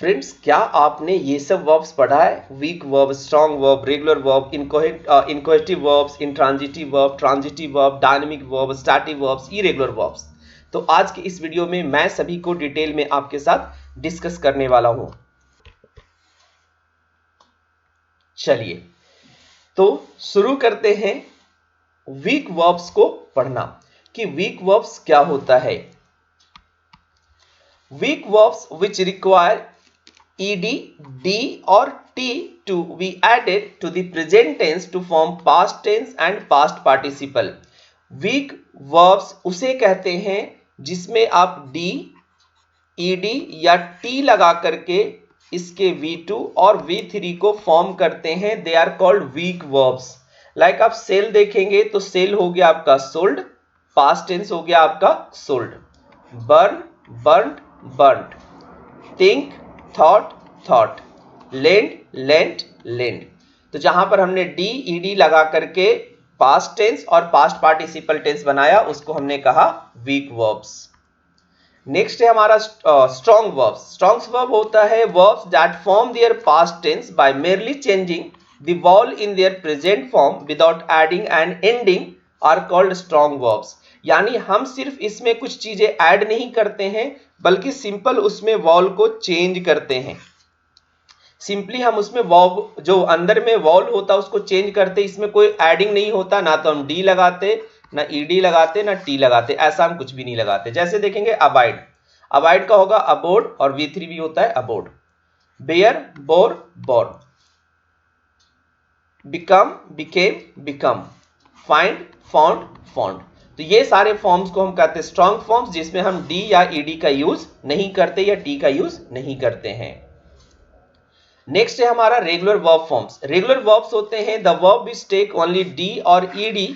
Friends, क्या आपने ये सब वर्ब्स पढ़ा है? Weak verb, strong verb, regular verb, inchoative verbs, intransitive verb, transitive verb, dynamic verb, static verbs, irregular verbs. तो आज के इस वीडियो में मैं सभी को डिटेल में आपके साथ डिस्कस करने वाला हूं। चलिए तो शुरू करते हैं वीक वर्ब्स को पढ़ना कि वीक वर्ब्स क्या होता है। Weak verbs which require ed, d or t to be added to the present tense to form past tense and past participle। Weak verbs उसे कहते हैं जिसमें आप d, ed या t लगा करके इसके v2 और v3 को फॉर्म करते हैं। They are called weak verbs. Like आप सेल देखेंगे तो सेल हो गया आपका सोल्ड, पास्ट टेंस हो गया आपका sold. Burn, burned, burned. Think, thought, thought. Lend, lent, lend. तो जहां पर हमने डी, ईडी लगा करके पास्ट टेंस और पास्ट पार्टिसिपल टेंस बनाया उसको हमने कहा वीक वर्ब्स। नेक्स्ट है हमारा स्ट्रॉन्ग वर्ब्स। स्ट्रॉन्ग वर्ब होता है verbs that form their past tense by merely changing the vowel in their present form without adding and ending are called strong verbs. यानी हम सिर्फ इसमें कुछ चीजें ऐड नहीं करते हैं बल्कि सिंपल उसमें वॉल को चेंज करते हैं। सिंपली हम उसमें वर्ब जो अंदर में वॉल होता है उसको चेंज करते, इसमें कोई एडिंग नहीं होता, ना तो हम डी लगाते, ना ईडी लगाते, ना टी लगाते, ऐसा हम कुछ भी नहीं लगाते। जैसे देखेंगे अबाइड, अबाइड का होगा अबोर्ड और v3 भी होता है abode. Bear, bore, bore. Become, became, become. Find, found, found. तो ये सारे फॉर्म्स को हम कहते हैं स्ट्रॉन्ग फॉर्म्स, जिसमें हम डी या ईडी का यूज नहीं करते या टी का यूज नहीं करते हैं। नेक्स्ट है हमारा regular verb forms. Regular verbs होते हैं the verb which take only D और ED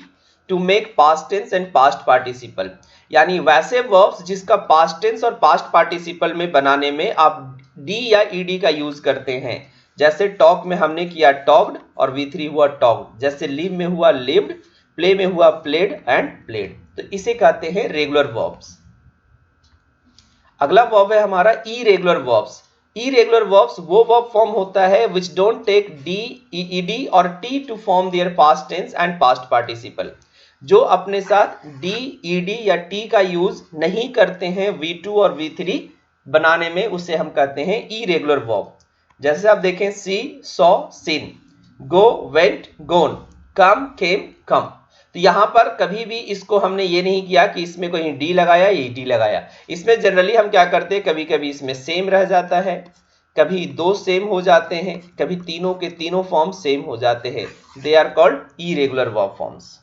to make past tense and past participle. यानी वैसे वर्ब्स जिसका पास्ट टेंस और पास्ट पार्टिसिपल में बनाने में आप डी या ईडी का यूज करते हैं। जैसे टॉक में हमने किया टॉक्ड और v3 हुआ टॉक्ड। जैसे लिव में हुआ लिव्ड, प्ले में हुआ प्लेड एंड प्लेड। तो इसे कहते हैं रेगुलर वर्ब्स। अगला वर्ब है हमारा इरेगुलर वर्ब्स। इरेगुलर वर्ब्स वो वर्ब फॉर्म होता है which don't take D, ED और T to form their past tense and past participle. जो अपने साथ डी, ईडी या टी का यूज नहीं करते हैं v2 और v3 बनाने में, उसे हम कहते हैं इरेगुलर वर्ब। जैसे आप देखें सी, सॉ, सीन। गो, वेंट, गोन। कम, केम, कम। तो यहां पर कभी भी इसको हमने ये नहीं किया कि इसमें कोई डी लगाया या डी लगाया। इसमें जनरली हम क्या करते हैं, कभी कभी इसमें सेम रह जाता है, कभी दो सेम हो जाते हैं, कभी तीनों के तीनों फॉर्म सेम हो जाते हैं। They are called irregular verb forms.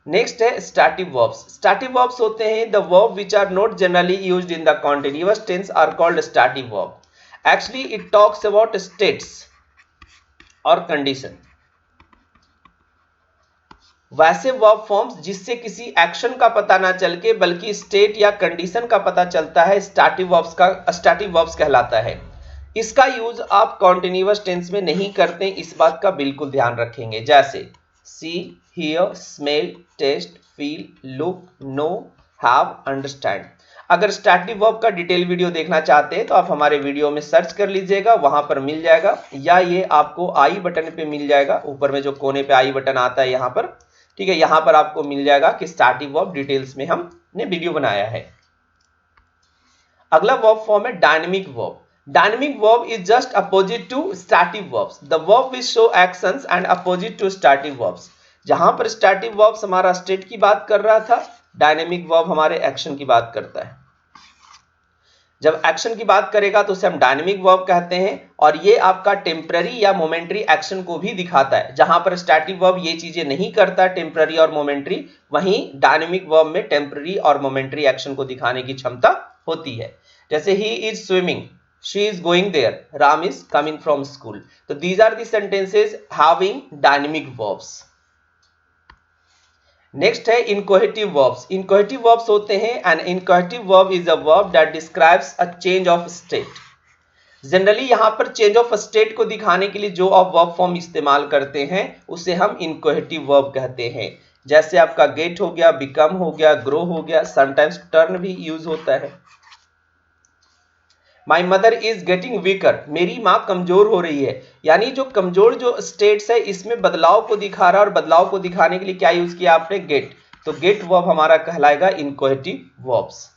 Next है स्टैटिक वर्ब्स। स्टैटिक वर्ब्स होते हैं the verb which are not generally used in the continuous tense are called static verb. Actually, it talks about states और condition। वैसे verb forms जिससे किसी action का पता ना चल के बल्कि स्टेट या कंडीशन का पता चलता है, स्टैटिक वर्ब्स कहलाता है। इसका यूज आप कॉन्टिन्यूअस टेंस में नहीं करते, इस बात का बिल्कुल ध्यान रखेंगे। जैसे see, hear, smell, taste, feel, look, know, have, understand. अगर स्टैटिक वर्ब का डिटेल वीडियो देखना चाहते हैं तो आप हमारे वीडियो में सर्च कर लीजिएगा, वहां पर मिल जाएगा, या ये आपको आई बटन पे मिल जाएगा, ऊपर में जो कोने पे आई बटन आता है यहाँ पर, ठीक है, यहाँ पर आपको मिल जाएगा कि स्टैटिक वर्ब डिटेल्स में हमने वीडियो बनाया है। अगला वर्ब फॉर्म है dynamic verb. Dynamic verb is just opposite to static verbs. The verb which show actions and opposite to static verbs. जहां पर स्टैटिक वर्ब्स हमारा स्टेट की बात कर रहा था, डायनेमिक वर्ब हमारे एक्शन की बात करता है। जब एक्शन की बात करेगा तो उसे हम डायनेमिक वर्ब कहते हैं, और ये आपका टेम्पररी या मोमेंट्री एक्शन को भी दिखाता है। जहां पर स्टैटिक वर्ब ये चीजें नहीं करता, टेम्पररी और मोमेंट्री, वहीं डायनेमिक वर्ब में टेम्पररी और मोमेंट्री एक्शन को दिखाने की क्षमता होती है। जैसे he is swimming, she is going there, Ram is coming from school. तो these are the sentences having dynamic verbs. Next है इनकोहेटिव वर्ब्स। इनकोहेटिव वर्ब्स होते हैं an inchoative verb is a verb that describes a change of state. Generally यहां पर change of state को दिखाने के लिए जो आप वर्ब फॉर्म इस्तेमाल करते हैं उसे हम इनकोहेटिव वर्ब कहते हैं। जैसे आपका गेट हो गया, बिकम हो गया, ग्रो हो गया, समटाइम्स टर्न भी यूज होता है। My mother is getting weaker, मेरी माँ कमजोर हो रही है। यानी जो कमजोर जो स्टेट्स है इसमें बदलाव को दिखा रहा है और बदलाव को दिखाने के लिए क्या यूज किया आपने, गेट। तो गेट वर्ब हमारा कहलाएगा inchoative verbs.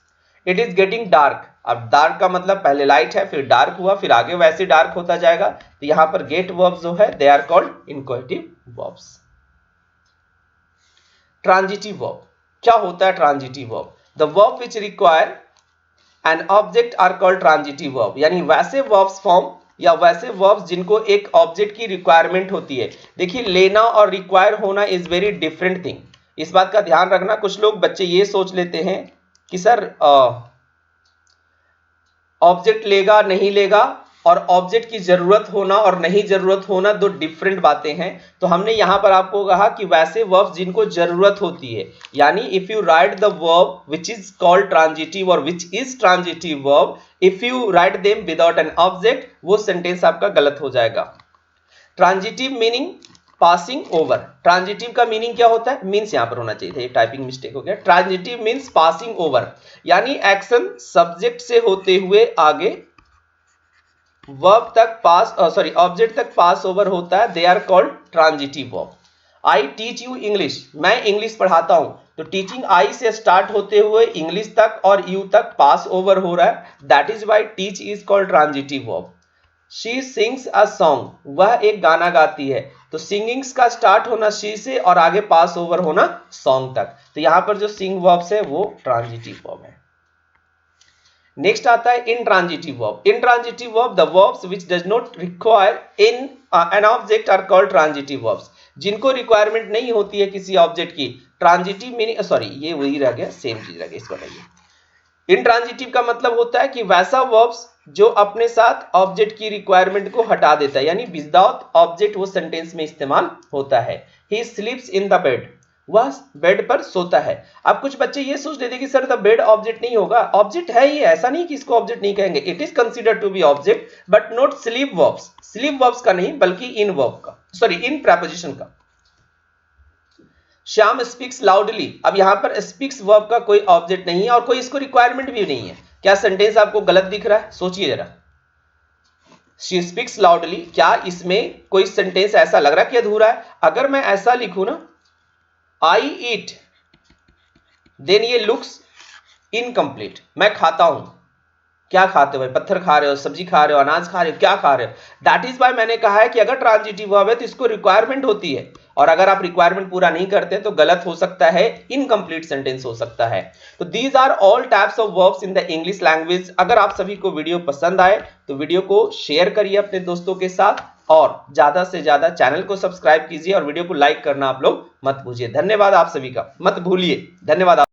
It is getting dark, अब डार्क का मतलब पहले लाइट है फिर डार्क हुआ फिर आगे वैसे डार्क होता जाएगा, तो यहां पर गेट वर्ब्स जो है they are called inchoative verbs. Transitive verb, क्या होता है transitive verb? The verb which require an object are called transitive verb, यानी वैसे वर्ब्स फॉर्म या वैसे वर्ब्स जिनको एक ऑब्जेक्ट की रिक्वायरमेंट होती है। देखिए लेना और रिक्वायर होना इज वेरी डिफरेंट थिंग, इस बात का ध्यान रखना। कुछ लोग बच्चे ये सोच लेते हैं कि सर ऑब्जेक्ट लेगा नहीं लेगा और ऑब्जेक्ट की जरूरत होना और नहीं जरूरत होना दो डिफरेंट बातें हैं। तो हमने यहां पर आपको कहा कि वैसे वर्ब्स जिनको जरूरत होती है, यानी if you write the verb which is called transitive और which is transitive verb, if you write them without an object, वो सेंटेंस आपका गलत हो जाएगा। Transitive meaning passing over, transitive का मीनिंग क्या होता है, मीन्स यहां पर होना चाहिए था, ये टाइपिंग मिस्टेक हो गया। ट्रांजिटिव मीन्स पासिंग ओवर, यानी एक्शन सब्जेक्ट से होते हुए आगे वर्ब तक पास ऑब्जेक्ट तक पास ओवर होता है, they are called transitive verb. I teach you English, मैं इंग्लिश पढ़ाता हूं, तो टीचिंग आई से स्टार्ट होते हुए इंग्लिश तक और यू तक पास ओवर हो रहा है, that is why teach is called transitive verb. She sings a song, वह एक गाना गाती है, तो सिंगिंग्स का स्टार्ट होना शी से और आगे पास ओवर होना सॉन्ग तक, तो यहां पर जो सिंग वर्ब्स है वो ट्रांजिटिव वर्ब है। नेक्स्ट आता है intransitive verb. Intransitive verb the verbs which does not require in an object are called transitive verbs, जिनको रिक्वायरमेंट नहीं होती है किसी ऑब्जेक्ट की। ट्रांजिटिव मीनिंग ये वही रह गया, सेम चीज रह गई, इसको बताइए। इंट्रांजिटिव का मतलब होता है कि वैसा वर्ब्स जो अपने साथ ऑब्जेक्ट की रिक्वायरमेंट को हटा देता है, यानी विदाउट ऑब्जेक्ट वो सेंटेंस में इस्तेमाल होता है। ही स्लीप्स इन द बेड, वह बेड पर सोता है। अब कुछ बच्चे ये सोच लेते कि सर द बेड ऑब्जेक्ट नहीं होगा, ऑब्जेक्ट है ही, ऐसा नहीं कि इसको ऑब्जेक्ट नहीं कहेंगे, it is considered to be object but not sleep verbs, sleep verbs का नहीं बल्कि इन वर्ब का, इन प्रेपोजिशन का। श्याम स्पीक्स लाउडली, अब यहां पर स्पीक्स वर्ब का कोई ऑब्जेक्ट नहीं है और कोई इसको रिक्वायरमेंट भी नहीं है। क्या सेंटेंस आपको गलत दिख रहा है, सोचिए जरा। शी स्पीक्स लाउडली, क्या इसमें कोई सेंटेंस ऐसा लग रहा है कि अधूरा है? अगर मैं ऐसा लिखूं ना, आई ईट, देन ये लुक्स इनकम्प्लीट। मैं खाता हूं, क्या खाते हो भाई, पत्थर खा रहे हो, सब्जी खा रहे हो, अनाज खा रहे हो, क्या खा रहे हो? दैट इज वाई मैंने कहा है कि अगर ट्रांजिटिव वर्ब है तो इसको रिक्वायरमेंट होती है, और अगर आप रिक्वायरमेंट पूरा नहीं करते तो गलत हो सकता है, इनकम्प्लीट सेंटेंस हो सकता है। तो these are all types of verbs in the English language. अगर आप सभी को वीडियो पसंद आए तो वीडियो को शेयर करिए अपने दोस्तों के साथ और ज्यादा से ज्यादा चैनल को सब्सक्राइब कीजिए और वीडियो को लाइक करना आप लोग मत भूलिए। धन्यवाद आप सभी का, मत भूलिए, धन्यवाद।